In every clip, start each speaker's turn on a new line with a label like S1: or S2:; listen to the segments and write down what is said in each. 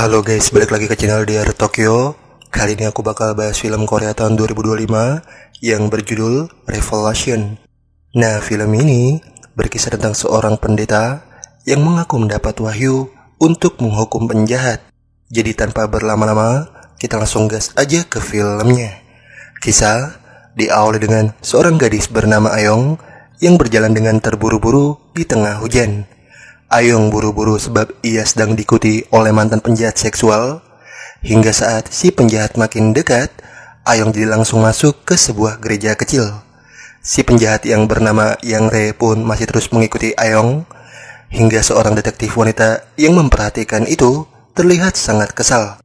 S1: Halo guys, balik lagi ke channel DR Tokyo. Kali ini aku bakal bahas film Korea tahun 2025 yang berjudul Revelation. Nah, film ini berkisah tentang seorang pendeta yang mengaku mendapat wahyu untuk menghukum penjahat. Jadi tanpa berlama-lama, kita langsung gas aja ke filmnya. Kisah diawali dengan seorang gadis bernama Ayong yang berjalan dengan terburu-buru di tengah hujan. Ayong buru-buru sebab ia sedang diikuti oleh mantan penjahat seksual. Hingga saat si penjahat makin dekat, Ayong jadi langsung masuk ke sebuah gereja kecil. Si penjahat yang bernama Yang Re pun masih terus mengikuti Ayong. Hingga seorang detektif wanita yang memperhatikan itu terlihat sangat kesal.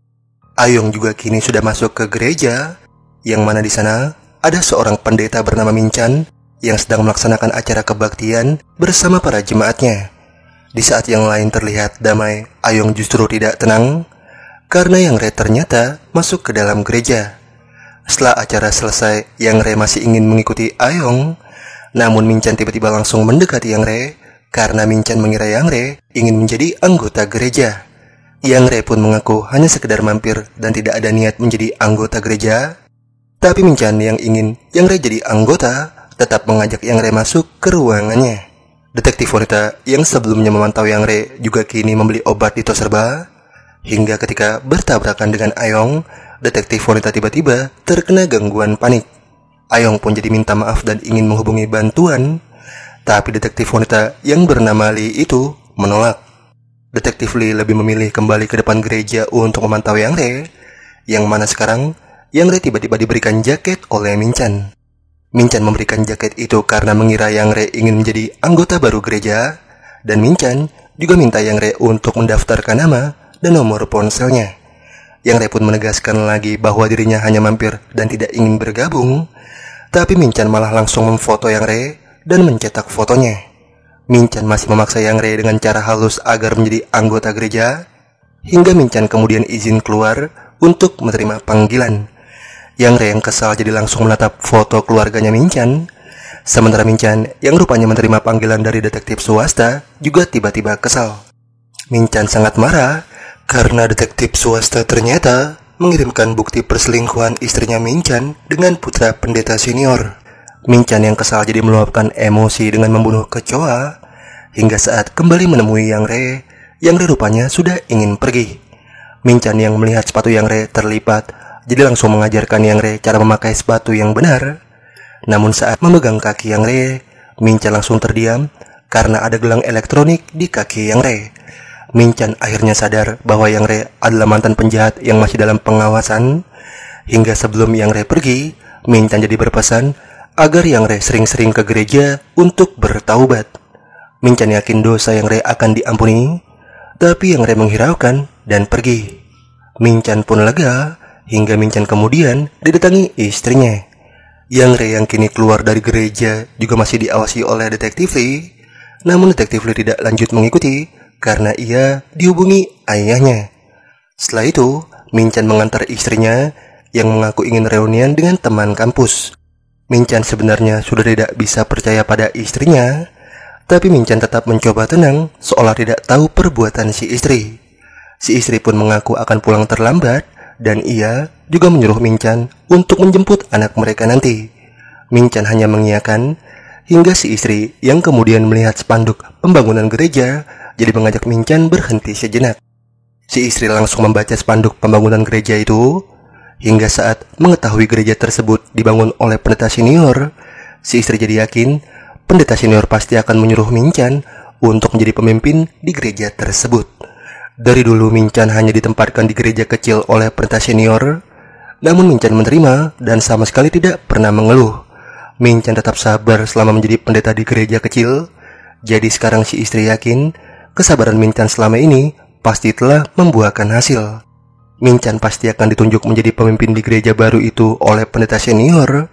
S1: Ayong juga kini sudah masuk ke gereja, yang mana di sana ada seorang pendeta bernama Min Chan yang sedang melaksanakan acara kebaktian bersama para jemaatnya. Di saat yang lain terlihat damai, Ayong justru tidak tenang karena Yang Re ternyata masuk ke dalam gereja. Setelah acara selesai, Yang Re masih ingin mengikuti Ayong, namun Min Chan tiba-tiba langsung mendekati Yang Re karena Min Chan mengira Yang Re ingin menjadi anggota gereja. Yang Re pun mengaku hanya sekedar mampir dan tidak ada niat menjadi anggota gereja. Tapi Min Chan yang ingin Yang Re jadi anggota tetap mengajak Yang Re masuk ke ruangannya. Detektif wanita yang sebelumnya memantau Yang Re juga kini membeli obat di tos serba. Hingga ketika bertabrakan dengan Ayong, detektif wanita tiba-tiba terkena gangguan panik. Ayong pun jadi minta maaf dan ingin menghubungi bantuan. Tapi detektif wanita yang bernama Lee itu menolak. Detektif Lee lebih memilih kembali ke depan gereja untuk memantau Yang Re, yang mana sekarang Yang Re tiba-tiba diberikan jaket oleh Min Chan. Min Chan memberikan jaket itu karena mengira Yang Re ingin menjadi anggota baru gereja, dan Min Chan juga minta Yang Re untuk mendaftarkan nama dan nomor ponselnya. Yang Re pun menegaskan lagi bahwa dirinya hanya mampir dan tidak ingin bergabung, tapi Min Chan malah langsung memfoto Yang Re dan mencetak fotonya. Min Chan masih memaksa Yang Re dengan cara halus agar menjadi anggota gereja, hingga Min Chan kemudian izin keluar untuk menerima panggilan. Yang Re yang kesal jadi langsung menatap foto keluarganya Min Chan. Sementara Min Chan yang rupanya menerima panggilan dari detektif swasta juga tiba-tiba kesal. Min Chan sangat marah karena detektif swasta ternyata mengirimkan bukti perselingkuhan istrinya Min Chan dengan putra pendeta senior. Min Chan yang kesal jadi meluapkan emosi dengan membunuh kecoa. Hingga saat kembali menemui Yang Re rupanya sudah ingin pergi. Min Chan yang melihat sepatu Yang Re terlipat jadi langsung mengajarkan Yang Re cara memakai sepatu yang benar. Namun saat memegang kaki Yang Re, Min Chan langsung terdiam karena ada gelang elektronik di kaki Yang Re. Min Chan akhirnya sadar bahwa Yang Re adalah mantan penjahat yang masih dalam pengawasan. Hingga sebelum Yang Re pergi, Min Chan jadi berpesan agar Yang Re sering-sering ke gereja untuk bertaubat. Min Chan yakin dosa Yang Re akan diampuni, tapi Yang Re menghiraukan dan pergi. Min Chan pun lega hingga Min Chan kemudian didatangi istrinya. Yang Re yang kini keluar dari gereja juga masih diawasi oleh detektif Lee. Namun detektif Lee tidak lanjut mengikuti karena ia dihubungi ayahnya. Setelah itu, Min Chan mengantar istrinya yang mengaku ingin reunian dengan teman kampus. Min Chan sebenarnya sudah tidak bisa percaya pada istrinya, tapi Min Chan tetap mencoba tenang seolah tidak tahu perbuatan si istri. Si istri pun mengaku akan pulang terlambat, dan ia juga menyuruh Min Chan untuk menjemput anak mereka nanti. Min Chan hanya mengiyakan, hingga si istri yang kemudian melihat spanduk pembangunan gereja jadi mengajak Min Chan berhenti sejenak. Si istri langsung membaca spanduk pembangunan gereja itu. Hingga saat mengetahui gereja tersebut dibangun oleh pendeta senior, si istri jadi yakin pendeta senior pasti akan menyuruh Min Chan untuk menjadi pemimpin di gereja tersebut. Dari dulu Min Chan hanya ditempatkan di gereja kecil oleh pendeta senior, namun Min Chan menerima dan sama sekali tidak pernah mengeluh. Min Chan tetap sabar selama menjadi pendeta di gereja kecil. Jadi sekarang si istri yakin kesabaran Min Chan selama ini pasti telah membuahkan hasil. Min Chan pasti akan ditunjuk menjadi pemimpin di gereja baru itu oleh pendeta senior.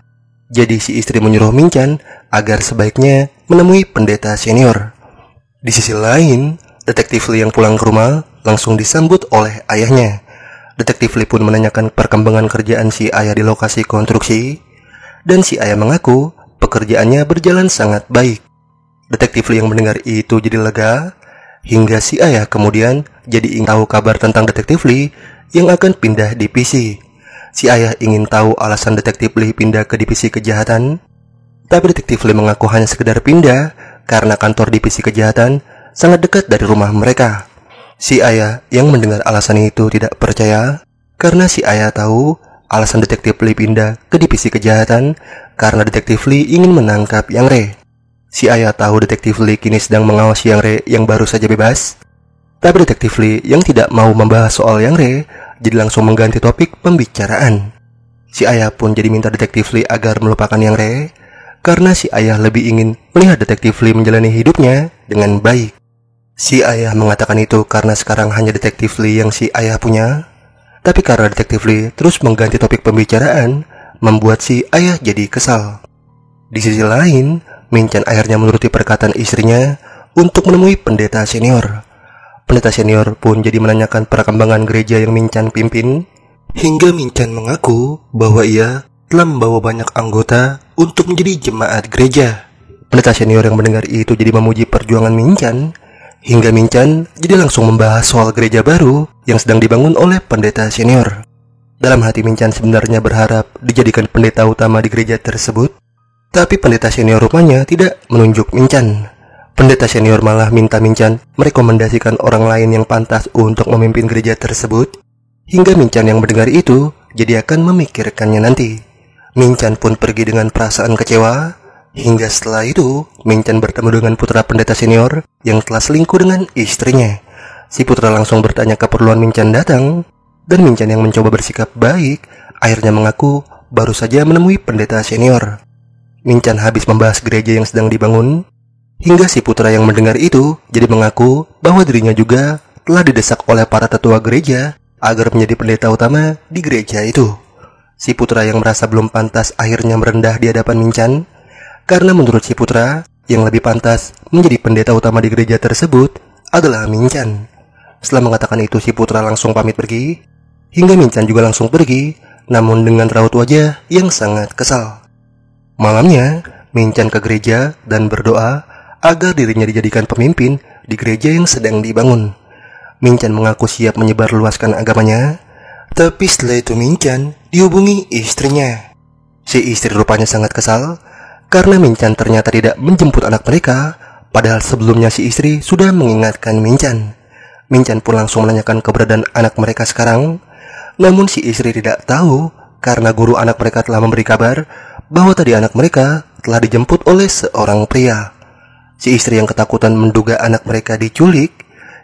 S1: Jadi si istri menyuruh Min Chan agar sebaiknya menemui pendeta senior. Di sisi lain, detektif Lee yang pulang ke rumah langsung disambut oleh ayahnya. Detektif Lee pun menanyakan perkembangan kerjaan si ayah di lokasi konstruksi, dan si ayah mengaku pekerjaannya berjalan sangat baik. Detektif Lee yang mendengar itu jadi lega, hingga si ayah kemudian jadi ingin tahu kabar tentang Detektif Lee yang akan pindah divisi. Si ayah ingin tahu alasan Detektif Lee pindah ke divisi kejahatan, tapi Detektif Lee mengaku hanya sekedar pindah karena kantor divisi kejahatan sangat dekat dari rumah mereka. Si ayah yang mendengar alasan itu tidak percaya, karena si ayah tahu alasan Detektif Lee pindah ke divisi kejahatan karena Detektif Lee ingin menangkap Yang Re. Si ayah tahu Detektif Lee kini sedang mengawasi Yang Re yang baru saja bebas, tapi Detektif Lee yang tidak mau membahas soal Yang Re jadi langsung mengganti topik pembicaraan. Si ayah pun jadi minta Detektif Lee agar melupakan Yang Re, karena si ayah lebih ingin melihat Detektif Lee menjalani hidupnya dengan baik. Si ayah mengatakan itu karena sekarang hanya Detektif Lee yang si ayah punya, tapi karena Detektif Lee terus mengganti topik pembicaraan, membuat si ayah jadi kesal. Di sisi lain, Min-chan akhirnya menuruti perkataan istrinya untuk menemui pendeta senior. Pendeta senior pun jadi menanyakan perkembangan gereja yang Min-chan pimpin, hingga Min-chan mengaku bahwa ia telah membawa banyak anggota untuk menjadi jemaat gereja. Pendeta senior yang mendengar itu jadi memuji perjuangan Min-chan, hingga Min-chan jadi langsung membahas soal gereja baru yang sedang dibangun oleh pendeta senior. Dalam hati Min-chan sebenarnya berharap dijadikan pendeta utama di gereja tersebut, tapi pendeta senior rupanya tidak menunjuk Min-chan. Pendeta senior malah minta Min-chan merekomendasikan orang lain yang pantas untuk memimpin gereja tersebut, hingga Min-chan yang mendengar itu jadi akan memikirkannya nanti. Min-chan pun pergi dengan perasaan kecewa, hingga setelah itu Min-chan bertemu dengan putra pendeta senior yang telah selingkuh dengan istrinya. Si putra langsung bertanya keperluan Min-chan datang, dan Min-chan yang mencoba bersikap baik akhirnya mengaku baru saja menemui pendeta senior. Min-chan habis membahas gereja yang sedang dibangun, hingga si putra yang mendengar itu jadi mengaku bahwa dirinya juga telah didesak oleh para tetua gereja agar menjadi pendeta utama di gereja itu. Si putra yang merasa belum pantas akhirnya merendah di hadapan Min-chan, karena menurut si putra yang lebih pantas menjadi pendeta utama di gereja tersebut adalah Min-chan. Setelah mengatakan itu, si putra langsung pamit pergi, hingga Min-chan juga langsung pergi, namun dengan raut wajah yang sangat kesal. Malamnya, Min-chan ke gereja dan berdoa agar dirinya dijadikan pemimpin di gereja yang sedang dibangun. Min-chan mengaku siap menyebarluaskan agamanya, tapi setelah itu Min-chan dihubungi istrinya. Si istri rupanya sangat kesal karena Min-chan ternyata tidak menjemput anak mereka, padahal sebelumnya si istri sudah mengingatkan Min-chan. Min-chan pun langsung menanyakan keberadaan anak mereka sekarang, namun si istri tidak tahu karena guru anak mereka telah memberi kabar bahwa tadi anak mereka telah dijemput oleh seorang pria. Si istri yang ketakutan menduga anak mereka diculik,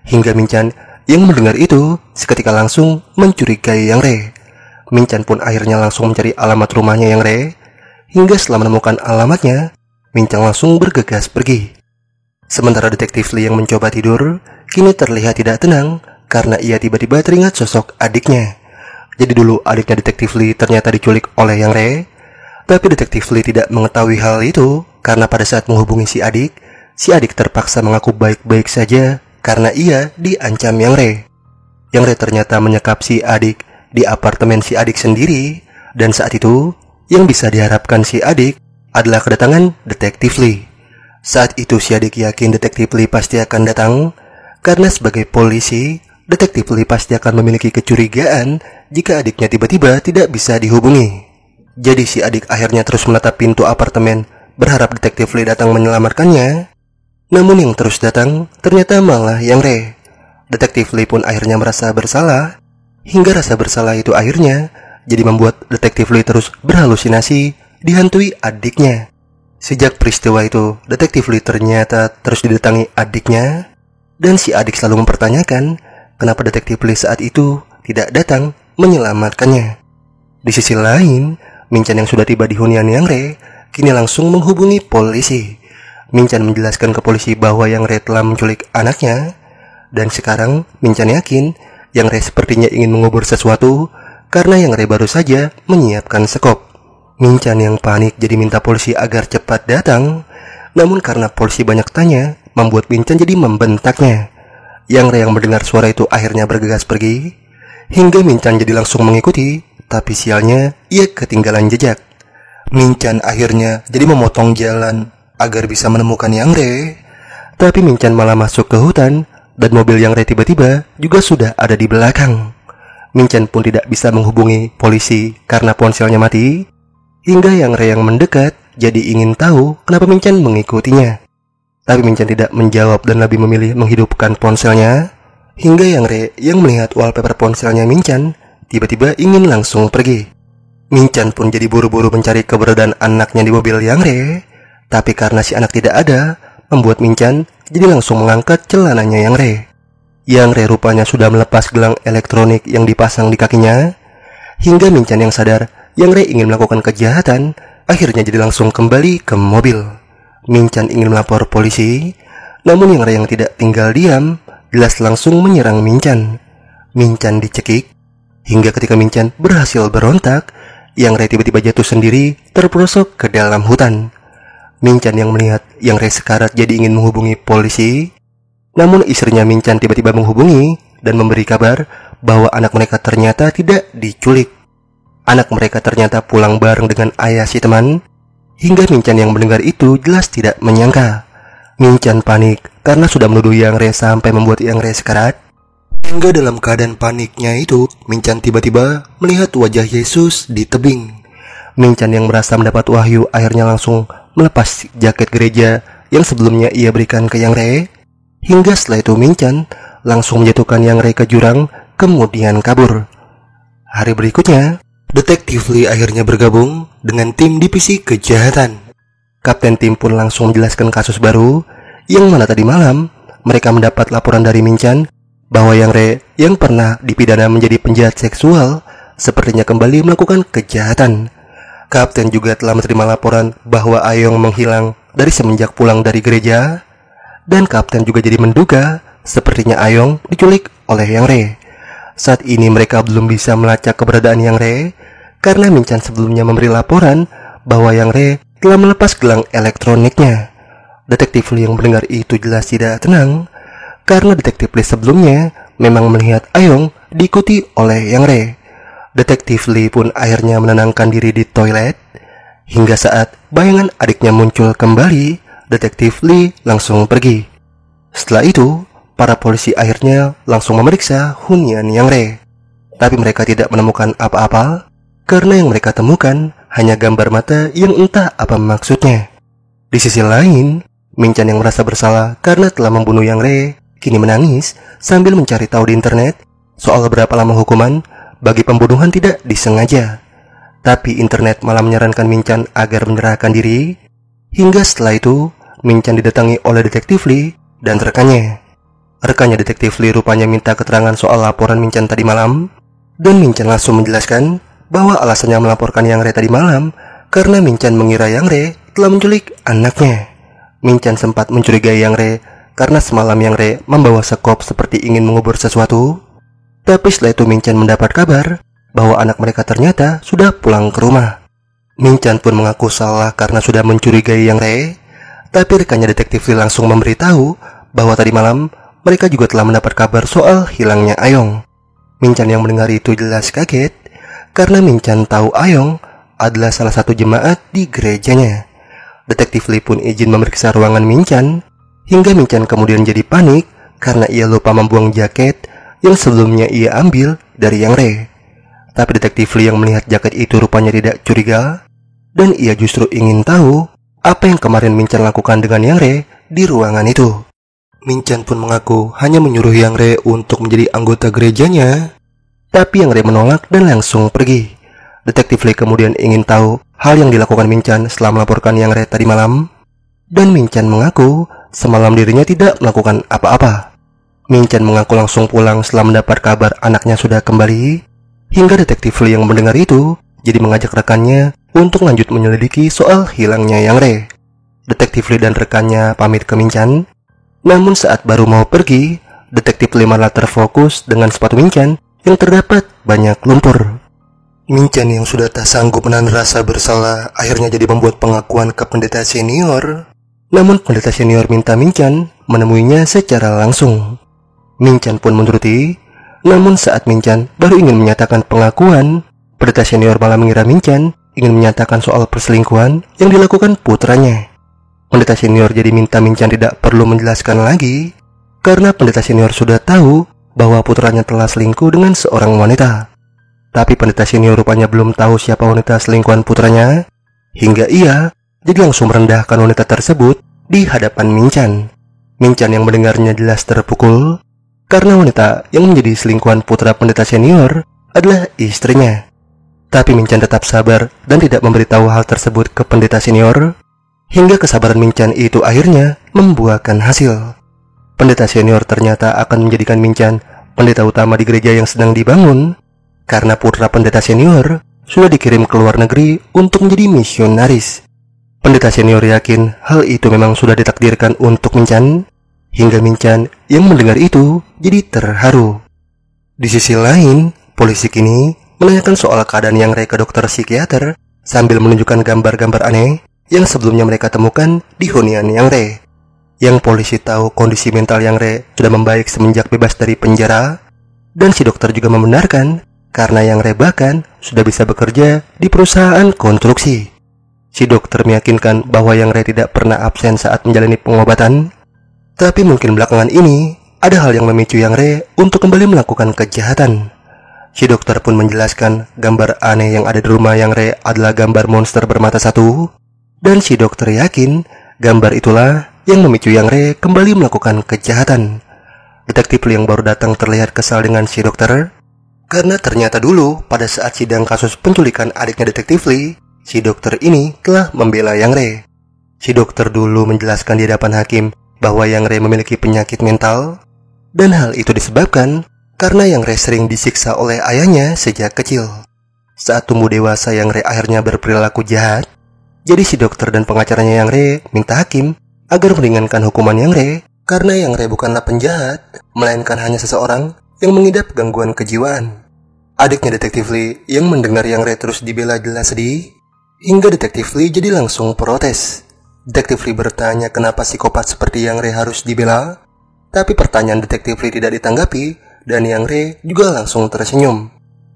S1: hingga Min-chan yang mendengar itu seketika langsung mencurigai Yang Re. Min-chan pun akhirnya langsung mencari alamat rumahnya Yang Re, hingga setelah menemukan alamatnya, Min-chan langsung bergegas pergi. Sementara Detektif Lee yang mencoba tidur kini terlihat tidak tenang karena ia tiba-tiba teringat sosok adiknya. Jadi dulu adiknya Detektif Lee ternyata diculik oleh Yang Re, tapi Detektif Lee tidak mengetahui hal itu karena pada saat menghubungi si adik terpaksa mengaku baik-baik saja karena ia diancam Yang Re. Yang Re ternyata menyekap si adik di apartemen si adik sendiri, dan saat itu yang bisa diharapkan si adik adalah kedatangan Detektif Lee. Saat itu si adik yakin Detektif Lee pasti akan datang, karena sebagai polisi, Detektif Lee pasti akan memiliki kecurigaan jika adiknya tiba-tiba tidak bisa dihubungi. Jadi si adik akhirnya terus menatap pintu apartemen, berharap Detektif Lee datang menyelamatkannya. Namun yang terus datang ternyata malah Yang Re. Detektif Lee pun akhirnya merasa bersalah, hingga rasa bersalah itu akhirnya jadi membuat Detektif Lee terus berhalusinasi dihantui adiknya. Sejak peristiwa itu, Detektif Lee ternyata terus didatangi adiknya, dan si adik selalu mempertanyakan kenapa Detektif Lee saat itu tidak datang menyelamatkannya. Di sisi lain, Min-chan yang sudah tiba di hunian Yang Re kini langsung menghubungi polisi. Min-chan menjelaskan ke polisi bahwa Yang Re telah menculik anaknya, dan sekarang Min-chan yakin Yang Re sepertinya ingin mengubur sesuatu karena Yang Re baru saja menyiapkan sekop. Min-chan yang panik jadi minta polisi agar cepat datang, namun karena polisi banyak tanya membuat Min-chan jadi membentaknya. Yang Re yang mendengar suara itu akhirnya bergegas pergi, hingga Min-chan jadi langsung mengikuti, tapi sialnya ia ketinggalan jejak. Min-chan akhirnya jadi memotong jalan agar bisa menemukan Yang Re, tapi Min-chan malah masuk ke hutan dan mobil Yang Re tiba-tiba juga sudah ada di belakang. Minchan pun tidak bisa menghubungi polisi karena ponselnya mati, hingga Yang Re yang mendekat jadi ingin tahu kenapa Minchan mengikutinya. Tapi Minchan tidak menjawab dan lebih memilih menghidupkan ponselnya, hingga Yang Re yang melihat wallpaper ponselnya Minchan tiba-tiba ingin langsung pergi. Minchan pun jadi buru-buru mencari keberadaan anaknya di mobil Yang Re, tapi karena si anak tidak ada, membuat Minchan jadi langsung mengangkat celananya Yang Re. Yang Re rupanya sudah melepas gelang elektronik yang dipasang di kakinya, hingga Minchan yang sadar Yang Re ingin melakukan kejahatan, akhirnya jadi langsung kembali ke mobil. Minchan ingin melapor polisi, namun Yang Re yang tidak tinggal diam, jelas langsung menyerang Minchan. Minchan dicekik, hingga ketika Minchan berhasil berontak, Yang Re tiba-tiba jatuh sendiri terperosok ke dalam hutan. Minchan yang melihat Yang Re sekarat jadi ingin menghubungi polisi, namun istrinya Minchan tiba-tiba menghubungi dan memberi kabar bahwa anak mereka ternyata tidak diculik. Anak mereka ternyata pulang bareng dengan ayah si teman, hingga Minchan yang mendengar itu jelas tidak menyangka. Minchan panik karena sudah menuduh Yang Re sampai membuat Yang Re sekarat. Hingga dalam keadaan paniknya itu, Minchan tiba-tiba melihat wajah Yesus di tebing. Minchan yang merasa mendapat wahyu akhirnya langsung melepas jaket gereja yang sebelumnya ia berikan ke Yang Re, hingga setelah itu Minchan langsung menjatuhkan Yang Re ke jurang, kemudian kabur. Hari berikutnya, Detektif Lee akhirnya bergabung dengan tim divisi kejahatan. Kapten tim pun langsung menjelaskan kasus baru, yang mana tadi malam mereka mendapat laporan dari Minchan bahwa Yang Re yang pernah dipidana menjadi penjahat seksual sepertinya kembali melakukan kejahatan. Kapten juga telah menerima laporan bahwa Ayong menghilang dari semenjak pulang dari gereja, dan Kapten juga jadi menduga sepertinya Ayong diculik oleh Yang Re. Saat ini mereka belum bisa melacak keberadaan Yang Re karena Minchan sebelumnya memberi laporan bahwa Yang Re telah melepas gelang elektroniknya. Detektif Lee yang mendengar itu jelas tidak tenang karena Detektif Lee sebelumnya memang melihat Ayong diikuti oleh Yang Re. Detektif Lee pun akhirnya menenangkan diri di toilet, hingga saat bayangan adiknya muncul kembali, Detektif Lee langsung pergi. Setelah itu, para polisi akhirnya langsung memeriksa hunian Yang Re. Tapi mereka tidak menemukan apa-apa, karena yang mereka temukan hanya gambar mata yang entah apa maksudnya. Di sisi lain, Minchan yang merasa bersalah karena telah membunuh Yang Re, kini menangis sambil mencari tahu di internet soal berapa lama hukuman bagi pembunuhan tidak disengaja. Tapi internet malah menyarankan Minchan agar menyerahkan diri, hingga setelah itu Minchan didatangi oleh Detektif Lee dan rekannya. Rekannya Detektif Lee rupanya minta keterangan soal laporan Minchan tadi malam, dan Minchan langsung menjelaskan bahwa alasannya melaporkan Yang Re tadi malam karena Minchan mengira Yang Re telah menculik anaknya. Minchan sempat mencurigai Yang Re karena semalam Yang Re membawa sekop seperti ingin mengubur sesuatu. Tapi setelah itu Minchan mendapat kabar bahwa anak mereka ternyata sudah pulang ke rumah. Minchan pun mengaku salah karena sudah mencurigai Yang Re, tapi rekannya Detektif Lee langsung memberitahu bahwa tadi malam mereka juga telah mendapat kabar soal hilangnya Ayong. Minchan yang mendengar itu jelas kaget karena Minchan tahu Ayong adalah salah satu jemaat di gerejanya. Detektif Lee pun izin memeriksa ruangan Minchan, hingga Minchan kemudian jadi panik karena ia lupa membuang jaket yang sebelumnya ia ambil dari Yang Re. Tapi Detektif Lee yang melihat jaket itu rupanya tidak curiga, dan ia justru ingin tahu apa yang kemarin Minchan lakukan dengan Yang Re di ruangan itu. Minchan pun mengaku hanya menyuruh Yang Re untuk menjadi anggota gerejanya, tapi Yang Re menolak dan langsung pergi. Detektif Lee kemudian ingin tahu hal yang dilakukan Minchan setelah melaporkan Yang Re tadi malam, dan Minchan mengaku semalam dirinya tidak melakukan apa-apa. Minchan mengaku langsung pulang setelah mendapat kabar anaknya sudah kembali, hingga Detektif Lee yang mendengar itu jadi mengajak rekannya untuk lanjut menyelidiki soal hilangnya Yang Re. Detektif Lee dan rekannya pamit ke Minchan, namun saat baru mau pergi, Detektif Lee malah terfokus dengan sepatu Minchan yang terdapat banyak lumpur. Minchan yang sudah tak sanggup menahan rasa bersalah akhirnya jadi membuat pengakuan ke pendeta senior. Namun pendeta senior minta Minchan menemuinya secara langsung. Minchan pun menuruti, namun saat Minchan baru ingin menyatakan pengakuan, pendeta senior malah mengira Minchan ingin menyatakan soal perselingkuhan yang dilakukan putranya. Pendeta senior jadi minta Minchan tidak perlu menjelaskan lagi karena pendeta senior sudah tahu bahwa putranya telah selingkuh dengan seorang wanita. Tapi pendeta senior rupanya belum tahu siapa wanita selingkuhan putranya, hingga ia jadi langsung merendahkan wanita tersebut di hadapan Min-chan. Min-chan yang mendengarnya jelas terpukul, karena wanita yang menjadi selingkuhan putra pendeta senior adalah istrinya. Tapi Min-chan tetap sabar dan tidak memberitahu hal tersebut ke pendeta senior, hingga kesabaran Min-chan itu akhirnya membuahkan hasil. Pendeta senior ternyata akan menjadikan Min-chan pendeta utama di gereja yang sedang dibangun, karena putra pendeta senior sudah dikirim ke luar negeri untuk menjadi misionaris. Pendeta senior yakin hal itu memang sudah ditakdirkan untuk Min-chan, hingga Min-chan yang mendengar itu jadi terharu. Di sisi lain, polisi kini menanyakan soal keadaan Yang Re ke dokter psikiater sambil menunjukkan gambar-gambar aneh yang sebelumnya mereka temukan di hunian Yang Re. Yang polisi tahu kondisi mental Yang Re sudah membaik semenjak bebas dari penjara, dan si dokter juga membenarkan karena Yang Re bahkan sudah bisa bekerja di perusahaan konstruksi. Si dokter meyakinkan bahwa Yang Re tidak pernah absen saat menjalani pengobatan, tapi mungkin belakangan ini ada hal yang memicu Yang Re untuk kembali melakukan kejahatan. Si dokter pun menjelaskan gambar aneh yang ada di rumah Yang Re adalah gambar monster bermata satu, dan si dokter yakin gambar itulah yang memicu Yang Re kembali melakukan kejahatan. Detektif Lee yang baru datang terlihat kesal dengan si dokter, karena ternyata dulu pada saat sidang kasus penculikan adiknya detektif Lee, si dokter ini telah membela Yang Re. Si dokter dulu menjelaskan di hadapan hakim bahwa Yang Re memiliki penyakit mental, dan hal itu disebabkan karena Yang Re sering disiksa oleh ayahnya sejak kecil. Saat tumbuh dewasa, Yang Re akhirnya berperilaku jahat. Jadi si dokter dan pengacaranya Yang Re minta hakim agar meringankan hukuman Yang Re, karena Yang Re bukanlah penjahat, melainkan hanya seseorang yang mengidap gangguan kejiwaan. Adiknya detektif Lee yang mendengar Yang Re terus dibela jelas sedih, hingga detektif Lee jadi langsung protes. Detektif Lee bertanya kenapa psikopat seperti Yang Re harus dibela, tapi pertanyaan detektif Lee tidak ditanggapi, dan Yang Re juga langsung tersenyum.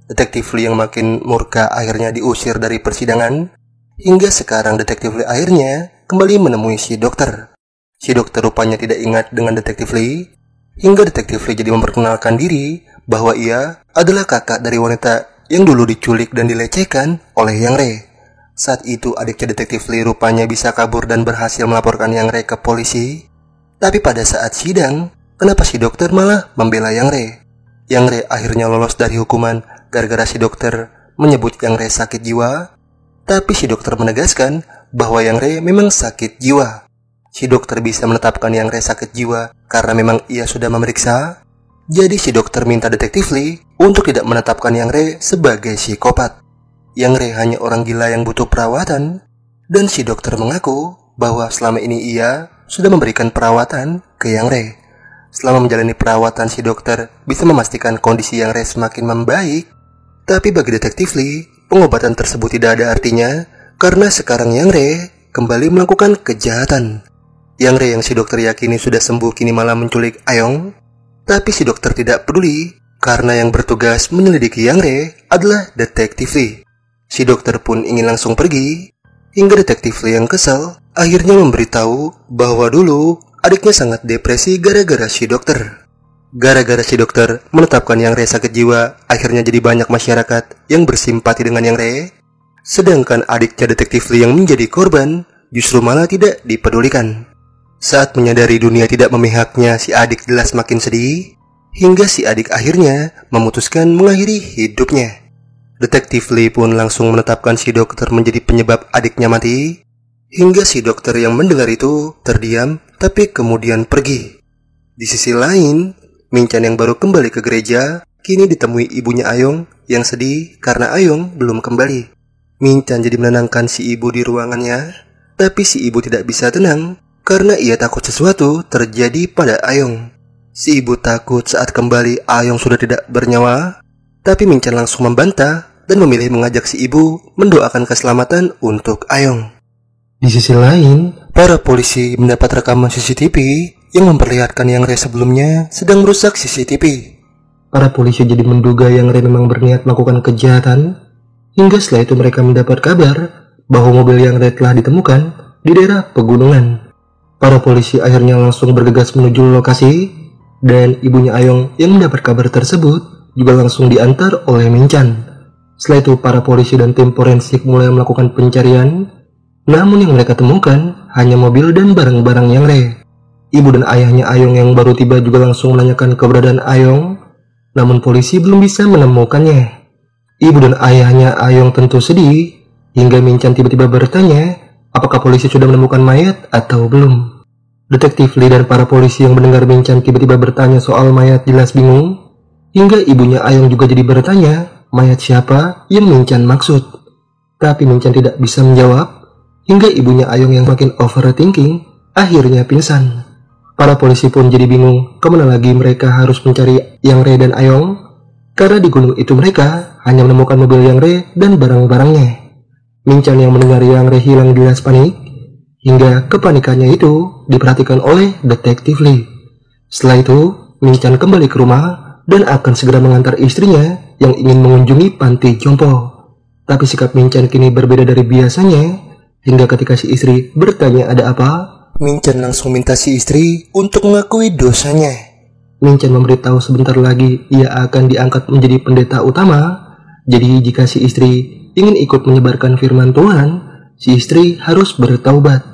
S1: Detektif Lee yang makin murka akhirnya diusir dari persidangan, hingga sekarang detektif Lee akhirnya kembali menemui si dokter. Si dokter rupanya tidak ingat dengan detektif Lee, hingga detektif Lee jadi memperkenalkan diri bahwa ia adalah kakak dari wanita yang dulu diculik dan dilecehkan oleh Yang Re. Saat itu adiknya detektif Lee rupanya bisa kabur dan berhasil melaporkan Yang Re ke polisi. Tapi pada saat sidang, kenapa si dokter malah membela Yang Re? Yang Re akhirnya lolos dari hukuman gara-gara si dokter menyebut Yang Re sakit jiwa. Tapi si dokter menegaskan bahwa Yang Re memang sakit jiwa. Si dokter bisa menetapkan Yang Re sakit jiwa karena memang ia sudah memeriksa. Jadi si dokter minta detektif Lee untuk tidak menetapkan Yang Re sebagai psikopat. Yang Re hanya orang gila yang butuh perawatan, dan si dokter mengaku bahwa selama ini ia sudah memberikan perawatan ke Yang Re. Selama menjalani perawatan, si dokter bisa memastikan kondisi Yang Re semakin membaik. Tapi bagi detektif Lee, pengobatan tersebut tidak ada artinya karena sekarang Yang Re kembali melakukan kejahatan. Yang Re yang si dokter yakini sudah sembuh kini malah menculik Ayong. Tapi si dokter tidak peduli karena yang bertugas menyelidiki Yang Re adalah detektif Lee. Si dokter pun ingin langsung pergi, hingga detektif Lee yang kesal akhirnya memberitahu bahwa dulu adiknya sangat depresi gara-gara si dokter. Gara-gara si dokter menetapkan Yang Re sakit jiwa, akhirnya jadi banyak masyarakat yang bersimpati dengan Yang Re. Sedangkan adiknya detektif Lee yang menjadi korban justru malah tidak dipedulikan. Saat menyadari dunia tidak memihaknya, si adik jelas makin sedih, hingga si adik akhirnya memutuskan mengakhiri hidupnya. Detektif Lee pun langsung menetapkan si dokter menjadi penyebab adiknya mati, hingga si dokter yang mendengar itu terdiam tapi kemudian pergi. Di sisi lain, Min-chan yang baru kembali ke gereja kini ditemui ibunya Ayong yang sedih karena Ayong belum kembali. Min-chan jadi menenangkan si ibu di ruangannya, tapi si ibu tidak bisa tenang karena ia takut sesuatu terjadi pada Ayong. Si ibu takut saat kembali Ayong sudah tidak bernyawa, tapi Min-chan langsung membantah dan memilih mengajak si ibu mendoakan keselamatan untuk Ayong. Di sisi lain, para polisi mendapat rekaman CCTV yang memperlihatkan Yang Re sebelumnya sedang merusak CCTV. Para polisi jadi menduga Yang Re memang berniat melakukan kejahatan, hingga setelah itu mereka mendapat kabar bahwa mobil Yang Re telah ditemukan di daerah pegunungan. Para polisi akhirnya langsung bergegas menuju lokasi, dan ibunya Ayong yang mendapat kabar tersebut juga langsung diantar oleh Minchan. Setelah itu para polisi dan tim forensik mulai melakukan pencarian, namun yang mereka temukan hanya mobil dan barang-barang yang Re. Ibu dan ayahnya Ayong yang baru tiba juga langsung menanyakan keberadaan Ayong, namun polisi belum bisa menemukannya. Ibu dan ayahnya Ayong tentu sedih, hingga Minchan tiba-tiba bertanya apakah polisi sudah menemukan mayat atau belum. Detektif Lee dan para polisi yang mendengar Minchan tiba-tiba bertanya soal mayat jelas bingung, hingga ibunya Ayong juga jadi bertanya mayat siapa yang Minchan maksud. Tapi Minchan tidak bisa menjawab, hingga ibunya Ayong yang makin overthinking akhirnya pingsan. Para polisi pun jadi bingung kemana lagi mereka harus mencari Yang Re dan Ayong, karena di gunung itu mereka hanya menemukan mobil Yang Re dan barang-barangnya. Minchan yang mendengar Yang Re hilang jelas panik, hingga kepanikannya itu diperhatikan oleh Detektif Lee. Setelah itu, Minchan kembali ke rumah dan akan segera mengantar istrinya yang ingin mengunjungi panti jompo. Tapi sikap Minchan kini berbeda dari biasanya, hingga ketika si istri bertanya ada apa, Minchan langsung minta si istri untuk mengakui dosanya. Minchan memberitahu sebentar lagi ia akan diangkat menjadi pendeta utama. Jadi jika si istri ingin ikut menyebarkan firman Tuhan, si istri harus bertaubat.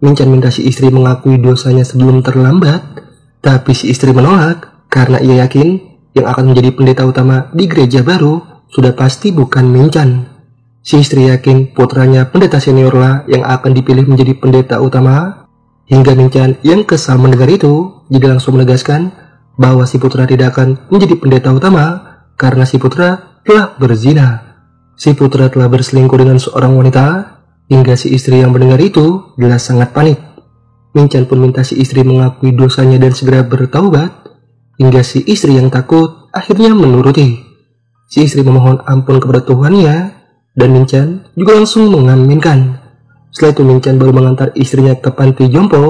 S1: Minchan minta si istri mengakui dosanya sebelum terlambat, tapi si istri menolak karena ia yakin yang akan menjadi pendeta utama di gereja baru sudah pasti bukan Minchan. Si istri yakin putranya pendeta senior lah yang akan dipilih menjadi pendeta utama, hingga Minchan yang kesal mendengar itu jadi langsung menegaskan bahwa si putra tidak akan menjadi pendeta utama karena si putra telah berzina. Si putra telah berselingkuh dengan seorang wanita, hingga si istri yang mendengar itu jelas sangat panik. Minchan pun minta si istri mengakui dosanya dan segera bertaubat, hingga si istri yang takut akhirnya menuruti. Si istri memohon ampun kepada Tuhannya, dan Minchan juga langsung mengaminkan. Setelah itu Minchan baru mengantar istrinya ke panti jompo,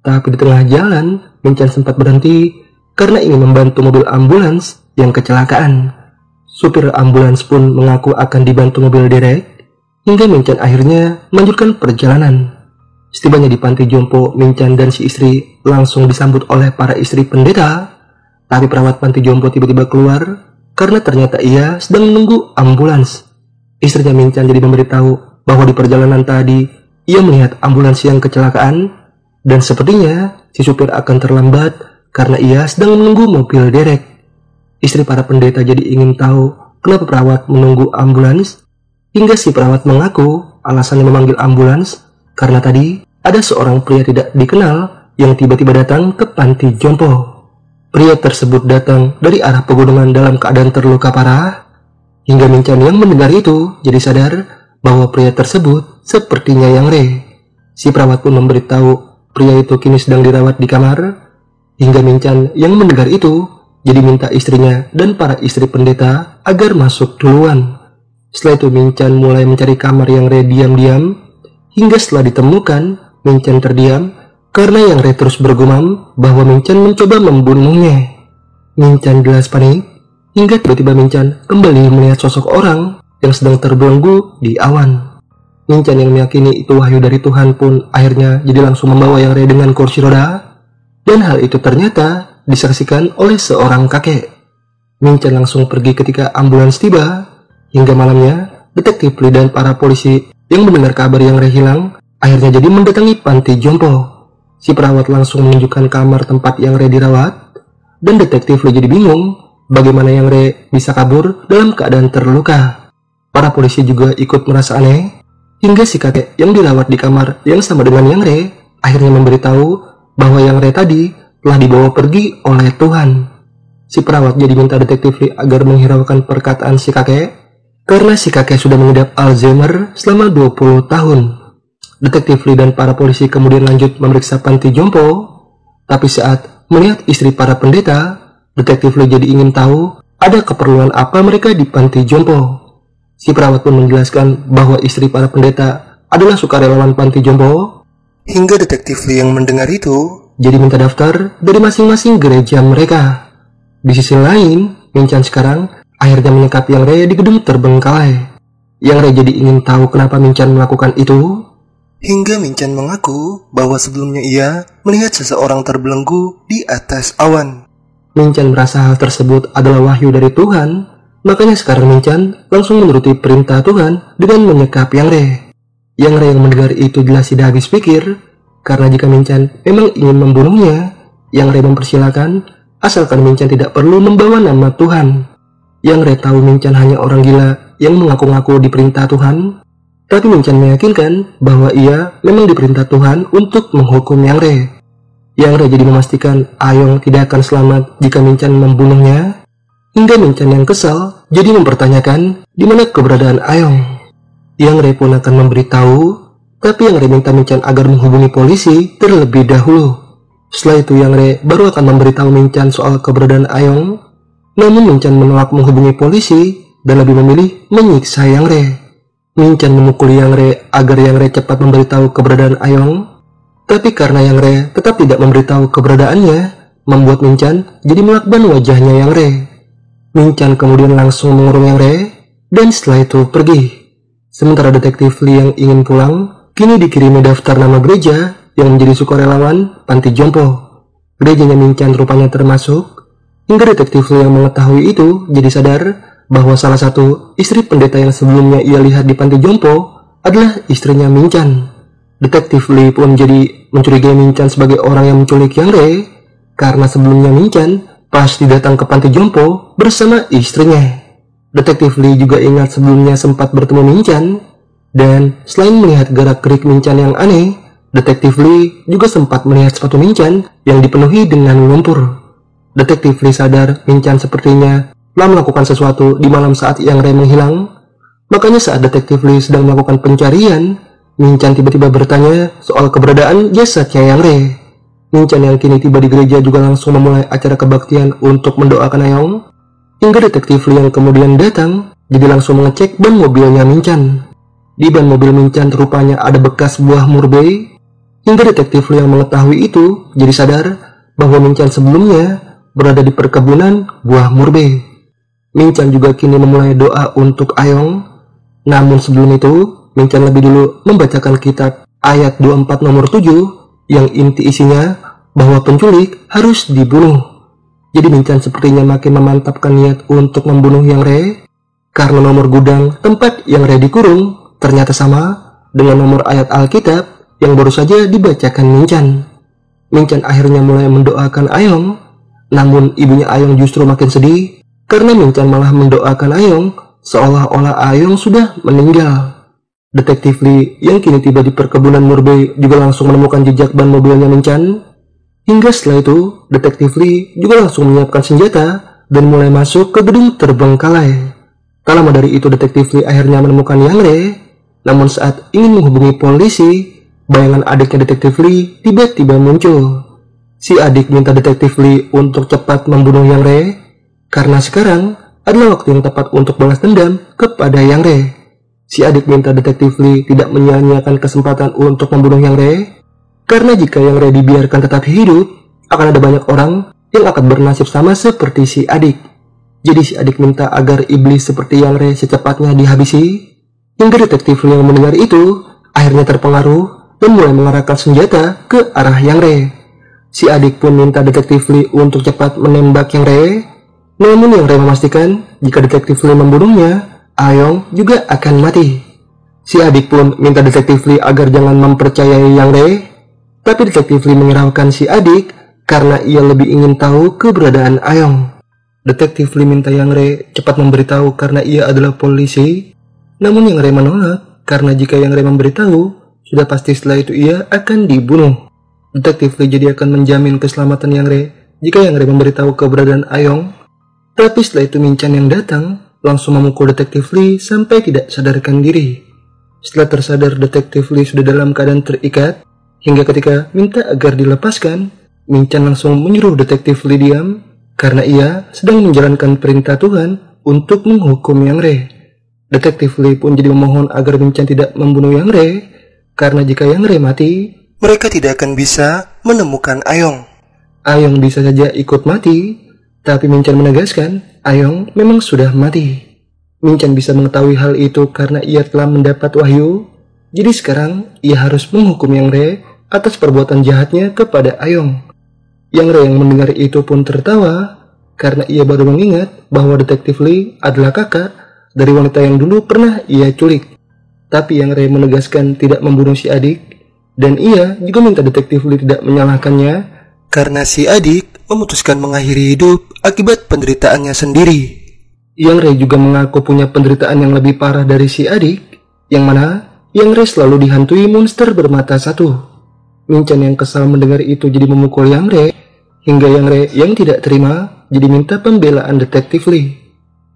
S1: tapi di tengah jalan Minchan sempat berhenti karena ingin membantu mobil ambulans yang kecelakaan. Supir ambulans pun mengaku akan dibantu mobil derek, hingga Minchan akhirnya melanjutkan perjalanan. Setibanya di panti jompo, Minchan dan si istri langsung disambut oleh para istri pendeta, tapi perawat panti jompo tiba-tiba keluar karena ternyata ia sedang menunggu ambulans. Istrinya Minchan jadi memberitahu bahwa di perjalanan tadi ia melihat ambulans yang kecelakaan, dan sepertinya si supir akan terlambat karena ia sedang menunggu mobil derek. Istri para pendeta jadi ingin tahu kenapa perawat menunggu ambulans, hingga si perawat mengaku alasannya memanggil ambulans karena tadi ada seorang pria tidak dikenal yang tiba-tiba datang ke panti jompo. Pria tersebut datang dari arah pegunungan dalam keadaan terluka parah, hingga Minchan yang mendengar itu jadi sadar bahwa pria tersebut sepertinya Yang Re. Si perawat pun memberitahu pria itu kini sedang dirawat di kamar, hingga Minchan yang mendengar itu jadi minta istrinya dan para istri pendeta agar masuk duluan. Setelah itu Minchan mulai mencari kamar Yang Re diam-diam, hingga setelah ditemukan Minchan terdiam karena Yang Re terus bergumam bahwa Minchan mencoba membunuhnya. Minchan jelas panik, hingga tiba-tiba Minchan kembali melihat sosok orang yang sedang terbelenggu di awan. Minchan yang meyakini itu wahyu dari Tuhan pun akhirnya jadi langsung membawa Yang Re dengan kursi roda, dan hal itu ternyata disaksikan oleh seorang kakek. Minchan langsung pergi ketika ambulans tiba, hingga malamnya Detektif Lee dan para polisi yang mendengar kabar Yang Re hilang akhirnya jadi mendatangi panti jompo. Si perawat langsung menunjukkan kamar tempat Yang Re dirawat, dan Detektif Lee jadi bingung bagaimana Yang Re bisa kabur dalam keadaan terluka. Para polisi juga ikut merasa aneh, hingga si kakek yang dirawat di kamar yang sama dengan Yang Re akhirnya memberitahu bahwa Yang Re tadi telah dibawa pergi oleh Tuhan. Si perawat jadi minta Detektif Lee agar menghiraukan perkataan si kakek, karena si kakek sudah mengidap Alzheimer selama 20 tahun. Detektif Lee dan para polisi kemudian lanjut memeriksa panti jompo, tapi saat melihat istri para pendeta, Detektif Lee jadi ingin tahu ada keperluan apa mereka di panti jompo. Si perawat pun menjelaskan bahwa istri para pendeta adalah sukarelawan panti jompo, hingga Detektif Lee yang mendengar itu jadi minta daftar dari masing-masing gereja mereka. Di sisi lain, Minchan sekarang akhirnya menyekap Yang Re di gedung terbengkalai. Yang Re jadi ingin tahu kenapa Minchan melakukan itu, hingga Minchan mengaku bahwa sebelumnya ia melihat seseorang terbelenggu di atas awan. Min-chan merasa hal tersebut adalah wahyu dari Tuhan, makanya sekarang Min-chan langsung menuruti perintah Tuhan dengan menyekap Yang Re. Yang Re yang mendengar itu jelas tidak habis pikir, karena jika Min-chan memang ingin membunuhnya, Yang Re mempersilahkan asalkan Min-chan tidak perlu membawa nama Tuhan. Yang Re tahu Min-chan hanya orang gila yang mengaku-ngaku diperintah Tuhan, tapi Min-chan meyakinkan bahwa ia memang diperintah Tuhan untuk menghukum Yang Re. Yang Re jadi memastikan Ayong tidak akan selamat jika Min-chan membunuhnya, hingga Min-chan yang kesal jadi mempertanyakan di mana keberadaan Ayong. Yang Re pun akan memberitahu, tapi Yang Re minta Min-chan agar menghubungi polisi terlebih dahulu. Setelah itu Yang Re baru akan memberitahu Min-chan soal keberadaan Ayong, namun Min-chan menolak menghubungi polisi dan lebih memilih menyiksa Yang Re. Min-chan memukuli Yang Re agar Yang Re cepat memberitahu keberadaan Ayong, tapi karena Yang Re tetap tidak memberitahu keberadaannya, membuat Min-chan jadi melakban wajahnya Yang Re. Min-chan kemudian langsung mengurung Yang Re dan setelah itu pergi. Sementara detektif Lee yang ingin pulang kini dikirimi daftar nama gereja yang menjadi sukarelawan panti jompo. Gerejanya Min-chan rupanya termasuk, hingga detektif Lee yang mengetahui itu jadi sadar bahwa salah satu istri pendeta yang sebelumnya ia lihat di panti jompo adalah istrinya Min-chan. Detektif Lee pun jadi mencurigai Min-chan sebagai orang yang menculik Yang Re, karena sebelumnya Min-chan pasti datang ke panti jompo bersama istrinya. Detektif Lee juga ingat sebelumnya sempat bertemu Min-chan, dan selain melihat gerak-gerik Min-chan yang aneh, Detektif Lee juga sempat melihat sepatu Min-chan yang dipenuhi dengan lumpur. Detektif Lee sadar Min-chan sepertinya telah melakukan sesuatu di malam saat Yang Re menghilang. Makanya saat Detektif Lee sedang melakukan pencarian, Min-chan tiba-tiba bertanya soal keberadaan jasadnya Yang Re. Min-chan yang kini tiba di gereja juga langsung memulai acara kebaktian untuk mendoakan Ayong, hingga Detektif Lee yang kemudian datang jadi langsung mengecek ban mobilnya Min-chan. Di ban mobil Min-chan rupanya ada bekas buah murbei, hingga Detektif Lee yang mengetahui itu jadi sadar bahwa Min-chan sebelumnya berada di perkebunan buah murbei. Min-chan juga kini memulai doa untuk Ayong, namun sebelum itu Min-chan lebih dulu membacakan kitab ayat 24 nomor 7 yang inti isinya bahwa penculik harus dibunuh. Jadi Min-chan sepertinya makin memantapkan niat untuk membunuh Yang Re, karena nomor gudang tempat Yang Re dikurung ternyata sama dengan nomor ayat Alkitab yang baru saja dibacakan Min-chan. Min-chan akhirnya mulai mendoakan Ayong, namun ibunya Ayong justru makin sedih karena Min-chan malah mendoakan Ayong seolah-olah Ayong sudah meninggal. Detektif Lee yang kini tiba di perkebunan murbei juga langsung menemukan jejak ban mobilnya Min-chan. Hingga setelah itu, Detektif Lee juga langsung menyiapkan senjata dan mulai masuk ke gedung terbengkalai. Tak lama dari itu Detektif Lee akhirnya menemukan Yang Re, namun saat ingin menghubungi polisi, bayangan adiknya Detektif Lee tiba-tiba muncul. Si adik minta Detektif Lee untuk cepat membunuh Yang Re, karena sekarang adalah waktu yang tepat untuk balas dendam kepada Yang Re. Si adik minta Detektif Lee tidak menyia-nyiakan kesempatan untuk membunuh Yang Re, karena jika Yang Re dibiarkan tetap hidup, akan ada banyak orang yang akan bernasib sama seperti si adik. Jadi si adik minta agar iblis seperti Yang Re secepatnya dihabisi, hingga Detektif Lee yang mendengar itu akhirnya terpengaruh dan mulai mengarahkan senjata ke arah Yang Re. Si adik pun minta Detektif Lee untuk cepat menembak Yang Re, namun Yang Re memastikan jika Detektif Lee membunuhnya, Ayong juga akan mati. Si adik pun minta Detektif Lee agar jangan mempercayai Yang Re, tapi Detektif Lee menghiraukan si adik karena ia lebih ingin tahu keberadaan Ayong. Detektif Lee minta Yang Re cepat memberitahu karena ia adalah polisi, namun Yang Re menolak karena jika Yang Re memberitahu, sudah pasti setelah itu ia akan dibunuh. Detektif Lee jadi akan menjamin keselamatan Yang Re jika Yang Re memberitahu keberadaan Ayong, tapi setelah itu Min-chan yang datang langsung memukul Detektif Lee sampai tidak sadarkan diri. Setelah tersadar, Detektif Lee sudah dalam keadaan terikat, hingga ketika minta agar dilepaskan, Min-chan langsung menyuruh Detektif Lee diam karena ia sedang menjalankan perintah Tuhan untuk menghukum Yang Re. Detektif Lee pun jadi memohon agar Min-chan tidak membunuh Yang Re, karena jika Yang Re mati, mereka tidak akan bisa menemukan Ayong. Ayong bisa saja ikut mati, tapi Min-chan menegaskan Ayong memang sudah mati. Min-chan bisa mengetahui hal itu karena ia telah mendapat wahyu, jadi sekarang ia harus menghukum Yang Re atas perbuatan jahatnya kepada Ayong. Yang Re yang mendengar itu pun tertawa
S2: karena ia baru mengingat bahwa Detektif Lee adalah kakak dari wanita yang dulu pernah ia culik. Tapi Yang Re menegaskan tidak membunuh si adik, dan ia juga minta Detektif Lee tidak menyalahkannya
S1: karena si adik memutuskan mengakhiri hidup akibat penderitaannya sendiri.
S2: Yang Re juga mengaku punya penderitaan yang lebih parah dari si adik, yang mana Yang Re selalu dihantui monster bermata satu. Minchan yang kesal mendengar itu jadi memukul Yang Re, hingga Yang Re yang tidak terima jadi minta pembelaan Detektif Lee.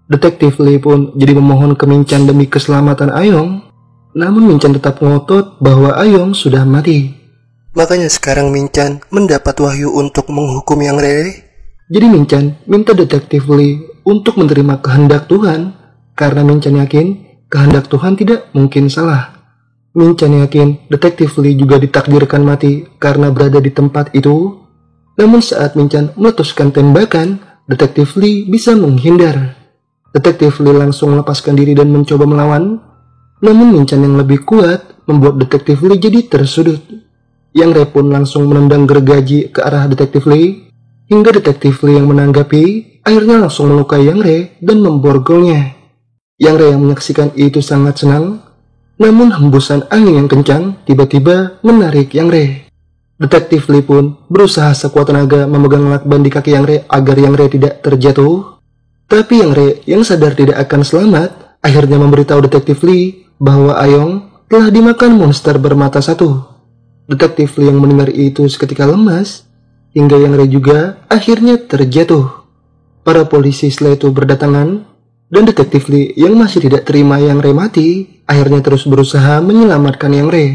S2: Detektif Lee pun jadi memohon ke Minchan demi keselamatan Ayong, namun Minchan tetap ngotot bahwa Ayong sudah mati.
S1: Makanya sekarang Minchan mendapat wahyu untuk menghukum Yang Re.
S2: Jadi Minchan minta Detektif Lee untuk menerima kehendak Tuhan, karena Minchan yakin kehendak Tuhan tidak mungkin salah. Minchan yakin Detektif Lee juga ditakdirkan mati karena berada di tempat itu. Namun saat Minchan meletuskan tembakan, Detektif Lee bisa menghindar. Detektif Lee langsung melepaskan diri dan mencoba melawan. Namun Minchan yang lebih kuat membuat Detektif Lee jadi tersudut. Yang Re pun langsung menendang gergaji ke arah Detektif Lee, hingga Detektif Lee yang menanggapi akhirnya langsung melukai Yang Re dan memborgolnya. Yang Re yang menyaksikan itu sangat senang, namun hembusan angin yang kencang tiba-tiba menarik Yang Re. Detektif Lee pun berusaha sekuat tenaga memegang lakban di kaki Yang Re agar Yang Re tidak terjatuh. Tapi Yang Re yang sadar tidak akan selamat akhirnya memberitahu Detektif Lee bahwa Ayong telah dimakan monster bermata satu. Detektif Lee yang mendengar itu seketika lemas, hingga Yang Re juga akhirnya terjatuh. Para polisi setelah itu berdatangan, dan Detektif Lee yang masih tidak terima Yang Re mati, akhirnya terus berusaha menyelamatkan Yang Re.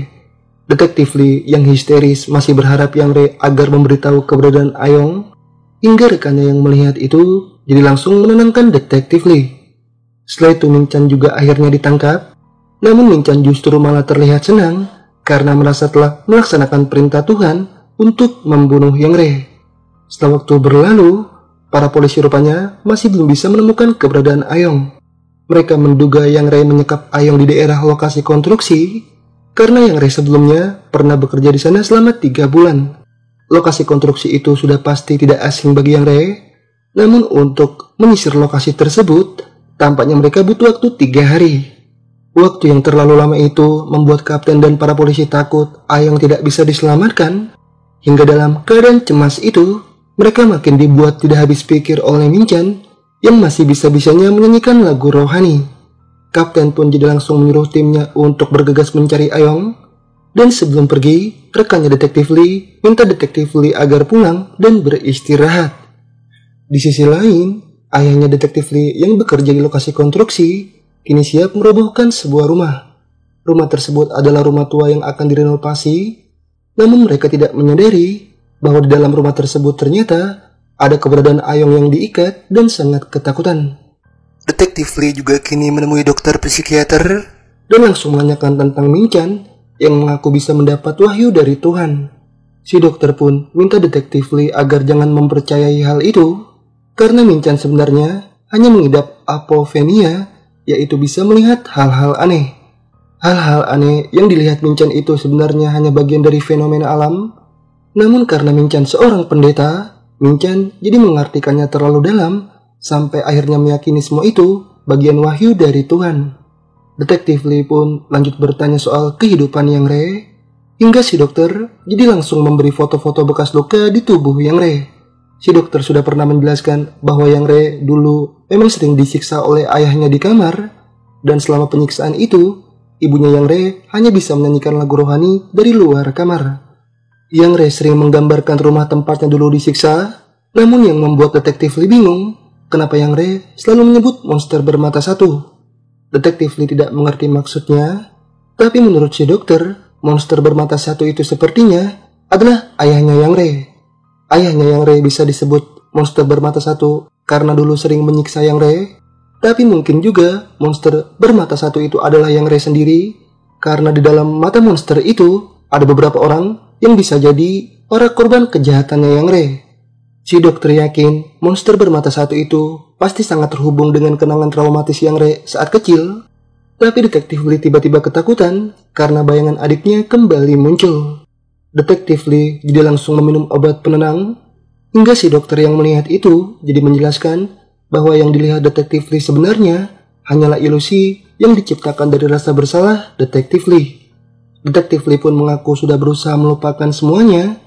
S2: Detektif Lee yang histeris masih berharap Yang Re agar memberitahu keberadaan Ayong, hingga rekannya yang melihat itu jadi langsung menenangkan Detektif Lee. Setelah itu Minchan juga akhirnya ditangkap, namun Minchan justru malah terlihat senang karena merasa telah melaksanakan perintah Tuhan untuk membunuh Yang Re. Setelah waktu berlalu, para polisi rupanya masih belum bisa menemukan keberadaan Ayong. Mereka menduga Yang Re menyekap Ayong di daerah lokasi konstruksi karena Yang Re sebelumnya pernah bekerja di sana selama 3 bulan. Lokasi konstruksi itu sudah pasti tidak asing bagi Yang Re, namun untuk menyisir lokasi tersebut tampaknya mereka butuh waktu 3 hari. Waktu yang terlalu lama itu membuat kapten dan para polisi takut Ayong tidak bisa diselamatkan, hingga dalam keadaan cemas itu mereka makin dibuat tidak habis pikir oleh Minchan yang masih bisa-bisanya menyanyikan lagu rohani. Kapten pun jadi langsung menyuruh timnya untuk bergegas mencari Ayong, dan sebelum pergi rekannya Detektif Lee minta Detektif Lee agar pulang dan beristirahat. Di sisi lain, ayahnya Detektif Lee yang bekerja di lokasi konstruksi kini siap merobohkan sebuah rumah. Rumah tersebut adalah rumah tua yang akan direnovasi, namun mereka tidak menyadari bahwa di dalam rumah tersebut ternyata ada keberadaan Ayong yang diikat dan sangat ketakutan.
S1: Detektif Lee juga kini menemui dokter psikiater
S2: dan langsung menanyakan tentang Minchan yang mengaku bisa mendapat wahyu dari Tuhan. Si dokter pun minta Detektif Lee agar jangan mempercayai hal itu, karena Minchan sebenarnya hanya mengidap apophenia, yaitu bisa melihat hal-hal aneh. Hal-hal aneh yang dilihat Minchan itu sebenarnya hanya bagian dari fenomena alam, namun karena Minchan seorang pendeta, Minchan jadi mengartikannya terlalu dalam, sampai akhirnya meyakini semua itu bagian wahyu dari Tuhan. Detektif Lee pun lanjut bertanya soal kehidupan Yang Re, hingga si dokter jadi langsung memberi foto-foto bekas luka di tubuh Yang Re. Si dokter sudah pernah menjelaskan bahwa Yang Re dulu memang sering disiksa oleh ayahnya di kamar, dan selama penyiksaan itu, ibunya Yang Re hanya bisa menyanyikan lagu rohani dari luar kamar. Yang Re sering menggambarkan rumah tempatnya dulu disiksa, namun yang membuat Detektif Lee bingung, kenapa Yang Re selalu menyebut monster bermata satu. Detektif Lee tidak mengerti maksudnya, tapi menurut si dokter, monster bermata satu itu sepertinya adalah ayahnya Yang Re. Ayahnya Yang Re bisa disebut monster bermata satu karena dulu sering menyiksa Yang Re, tapi mungkin juga monster bermata satu itu adalah Yang Re sendiri, karena di dalam mata monster itu ada beberapa orang yang bisa jadi para korban kejahatannya Yang Re. Si dokter yakin monster bermata satu itu pasti sangat terhubung dengan kenangan traumatis Yang Re saat kecil, tapi Detektif Lee tiba-tiba ketakutan karena bayangan adiknya kembali muncul. Detektif Lee jadi langsung meminum obat penenang, Hingga si dokter yang melihat itu jadi menjelaskan bahwa yang dilihat detektif Lee sebenarnya hanyalah ilusi yang diciptakan dari rasa bersalah detektif Lee. Detektif Lee pun mengaku sudah berusaha melupakan semuanya,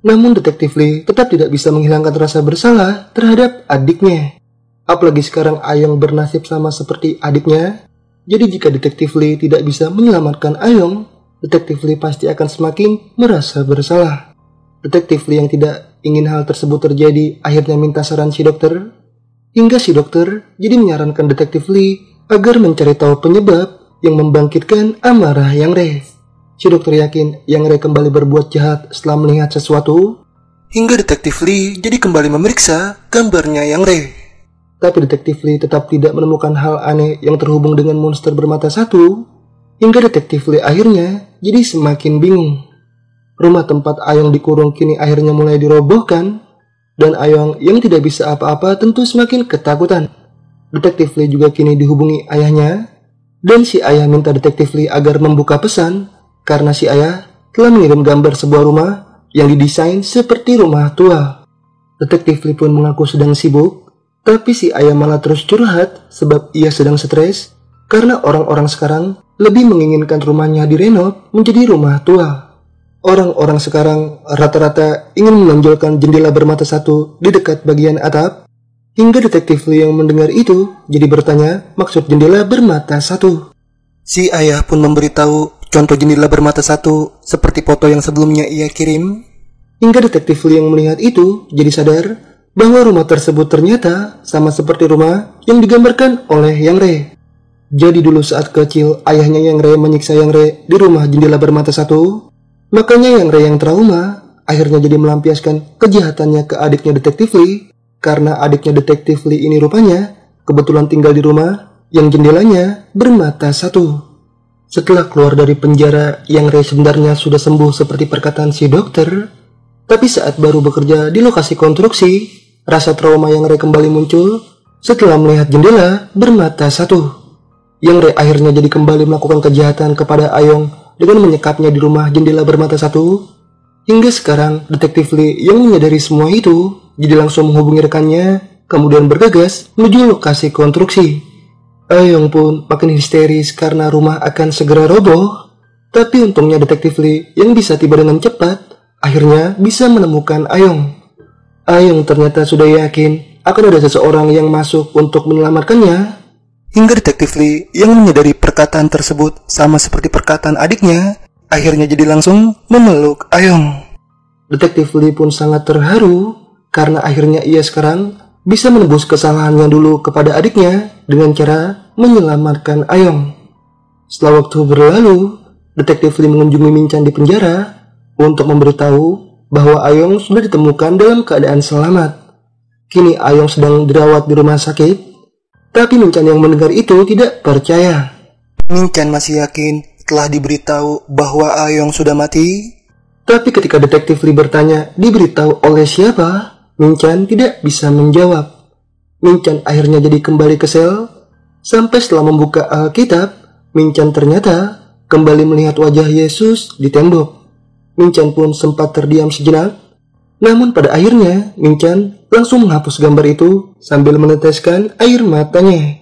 S2: namun detektif Lee tetap tidak bisa menghilangkan rasa bersalah terhadap adiknya. Apalagi sekarang Ayong bernasib sama seperti adiknya. Jadi jika detektif Lee tidak bisa menyelamatkan Ayong, detektif Lee pasti akan semakin merasa bersalah. Detektif Lee yang tidak ingin hal tersebut terjadi akhirnya minta saran si dokter. Hingga si dokter jadi menyarankan detektif Lee agar mencari tahu penyebab yang membangkitkan amarah Yang Re. Si dokter yakin Yang Re kembali berbuat jahat setelah melihat sesuatu.
S1: Hingga detektif Lee jadi kembali memeriksa gambarnya Yang Re.
S2: Tapi detektif Lee tetap tidak menemukan hal aneh yang terhubung dengan monster bermata satu. Hingga detektif Lee akhirnya jadi semakin bingung. Rumah tempat Ayong dikurung kini akhirnya mulai dirobohkan, dan Ayong yang tidak bisa apa-apa tentu semakin ketakutan. Detektif Lee juga kini dihubungi ayahnya, dan si ayah minta detektif Lee agar membuka pesan, karena si ayah telah mengirim gambar sebuah rumah yang didesain seperti rumah tua. Detektif Lee pun mengaku sedang sibuk, tapi si ayah malah terus curhat sebab ia sedang stres, karena orang-orang sekarang lebih menginginkan rumahnya direnov menjadi rumah tua. Orang-orang sekarang rata-rata ingin menonjolkan jendela bermata satu di dekat bagian atap. Hingga detektif Lee yang mendengar itu jadi bertanya maksud jendela bermata satu.
S1: Si ayah pun memberitahu contoh jendela bermata satu seperti foto yang sebelumnya ia kirim.
S2: Hingga detektif Lee yang melihat itu jadi sadar bahwa rumah tersebut ternyata sama seperti rumah yang digambarkan oleh Yang Re. Jadi dulu saat kecil ayahnya Yang Re menyiksa Yang Re di rumah jendela bermata satu. Makanya Yang Re yang trauma akhirnya jadi melampiaskan kejahatannya ke adiknya detektif Lee, karena adiknya detektif Lee ini rupanya kebetulan tinggal di rumah yang jendelanya bermata satu. Setelah keluar dari penjara, Yang Re sebenarnya sudah sembuh seperti perkataan si dokter, tapi saat baru bekerja di lokasi konstruksi, rasa trauma Yang Re kembali muncul setelah melihat jendela bermata satu. Yang Re akhirnya jadi kembali melakukan kejahatan kepada Ayong dengan menyekapnya di rumah jendela bermata satu. Hingga sekarang detektif Lee yang menyadari semua itu jadi langsung menghubungi rekannya, kemudian bergegas menuju lokasi konstruksi. Ayong pun makin histeris karena rumah akan segera roboh. Tapi untungnya detektif Lee yang bisa tiba dengan cepat akhirnya bisa menemukan Ayong. Ayong ternyata sudah yakin akan ada seseorang yang masuk untuk menyelamatkannya.
S1: Hingga detektif Lee yang menyadari perkataan tersebut sama seperti perkataan adiknya, akhirnya jadi langsung memeluk Ayong.
S2: Detektif Lee pun sangat terharu karena akhirnya ia sekarang bisa menebus kesalahannya dulu kepada adiknya dengan cara menyelamatkan Ayong. Setelah waktu berlalu, detektif Lee mengunjungi Min Chan di penjara untuk memberitahu bahwa Ayong sudah ditemukan dalam keadaan selamat. Kini Ayong sedang dirawat di rumah sakit. Tapi Min Chan yang mendengar itu tidak percaya.
S1: Min Chan masih yakin telah diberitahu bahwa Ayong sudah mati.
S2: Tapi ketika detektif Lee bertanya diberitahu oleh siapa, Min Chan tidak bisa menjawab. Min Chan akhirnya jadi kembali ke sel. Sampai setelah membuka Alkitab, Min Chan ternyata kembali melihat wajah Yesus di tembok. Min Chan pun sempat terdiam sejenak. Namun pada akhirnya Min Chan langsung menghapus gambar itu sambil meneteskan air matanya.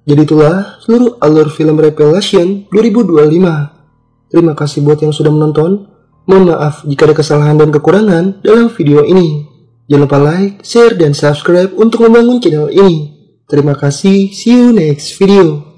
S2: Jadi itulah seluruh alur film Revelation 2025. Terima kasih buat yang sudah menonton. Mohon maaf jika ada kesalahan dan kekurangan dalam video ini. Jangan lupa like, share, dan subscribe untuk membangun channel ini. Terima kasih, see you next video.